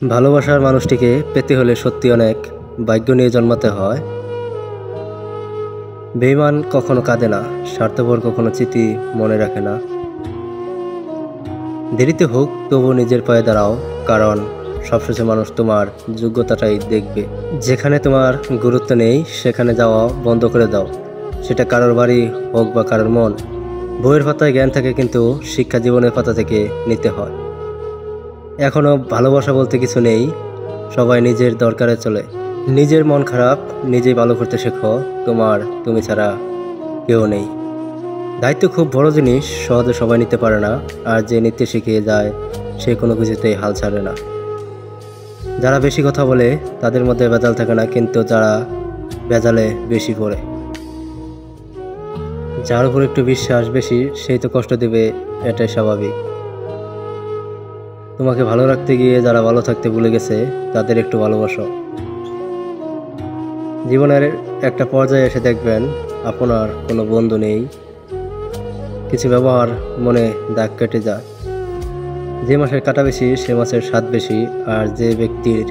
ভালোবাসার মানুষটিকে পেতে হলে সত্যি অনেক ভাগ্য নিয়ে জন্মাতে হয়। বেঈমান কখনো কাঁদে না, স্বার্থপর কখনো স্মৃতি মনে রাখে না। দেরিতে হোক তবু নিজের পায়ে দাঁড়াও, কারণ সবশেষে মানুষ তোমার যোগ্যতাটাই দেখবে। যেখানে তোমার গুরুত্ব নেই সেখানে যাওয়া বন্ধ করে দাও, সেটা কারোর বাড়ি হোক বা কারোর মন। বইয়ের পাতায় জ্ঞান থাকে, কিন্তু শিক্ষা জীবনের পাতা থেকে নিতে হয়। এখনো ভালোবাসা বলতে কিছু নেই, সবাই নিজের দরকারে চলে। নিজের মন খারাপ নিজেই ভালো করতে শেখো, তুমি ছাড়া কেউ নেই। দায়িত্ব খুব বড় জিনিস, সহজে সবাই নিতে পারে না, আর যে নিতে শিখিয়ে যায় সে কোনো কিছুতেই হাল ছাড়ে না। যারা বেশি কথা বলে তাদের মধ্যে ভেজাল থাকে না, কিন্তু যারা ভেজালে বেশি পড়ে, যার উপর একটু বিশ্বাস বেশি সেই তো কষ্ট দেবে, এটাই স্বাভাবিক। তোমাকে ভালো রাখতে গিয়ে যারা ভালো থাকতে ভুলে গেছে তাদের একটু ভালোবাসো। জীবনের একটা পর্যায়ে এসে দেখবেন আপনার কোনো বন্ধু নেই, কিছু ব্যবহার মনে দাগ কেটে যায়। যে মাসের কাটা বেশি সে মাসের স্বাদ বেশি, আর যে ব্যক্তির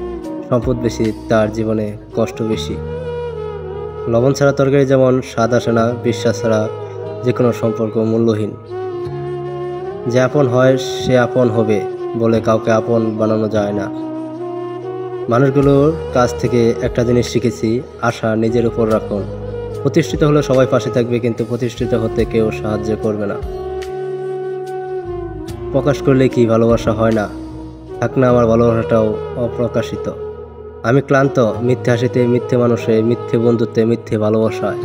সম্পদ বেশি তার জীবনে কষ্ট বেশি। লবণ ছাড়া তরকারি যেমন স্বাদ আসে না, বিশ্বাস ছাড়া যে কোনো সম্পর্ক মূল্যহীন। যে আপন হয় সে আপন হবে বলে কাউকে আপন বানানো যায় না। মানুষগুলোর কাছ থেকে একটা জিনিস শিখেছি, আশা নিজের উপর রাখুন। প্রতিষ্ঠিত হলে সবাই পাশে থাকবে, কিন্তু প্রতিষ্ঠিত হতে কেউ সাহায্য করবে না। প্রকাশ করলে কি ভালোবাসা হয় না? থাক না আমার ভালোবাসাটাও অপ্রকাশিত। আমি ক্লান্ত মিথ্যে হাসিতে, মিথ্যে মানুষে, মিথ্যে বন্ধুত্বে, মিথ্যে ভালোবাসায়।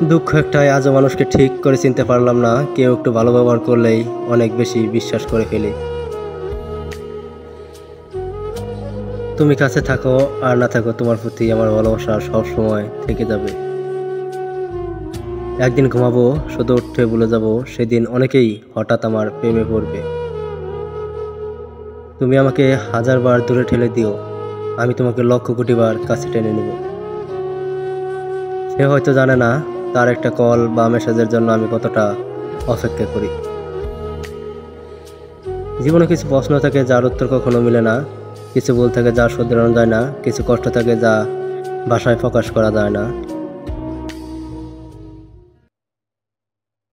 দুঃখ একটাই, আজও মানুষকে ঠিক করে চিনতে পারলাম না। কেউ একটু ভালো ব্যবহার করলেই অনেক বেশি বিশ্বাস করে ফেলি। তুমি কাছে থাকো আর না থাকো, তোমার প্রতি আমার ভালোবাসা সবসময় থেকে যাবে। একদিন ঘুমাবো শুধু উঠে ভুলে যাব, সেদিন অনেকেই হঠাৎ আমার প্রেমে পড়বে। তুমি আমাকে 1000 বার দূরে ঠেলে দিও, আমি তোমাকে লক্ষ কোটি বার কাছে টেনে নেব। সে হয়তো জানে না তার একটা কল বা মেসেজের জন্য আমি কতটা অপেক্ষা করি। জীবনে কিছু প্রশ্ন থাকে যার উত্তর কখনো মিলে না, কিছু ভুল থাকে যা শুধরানো যায় না, কিছু কষ্ট থাকে যা ভাষায় প্রকাশ করা যায় না।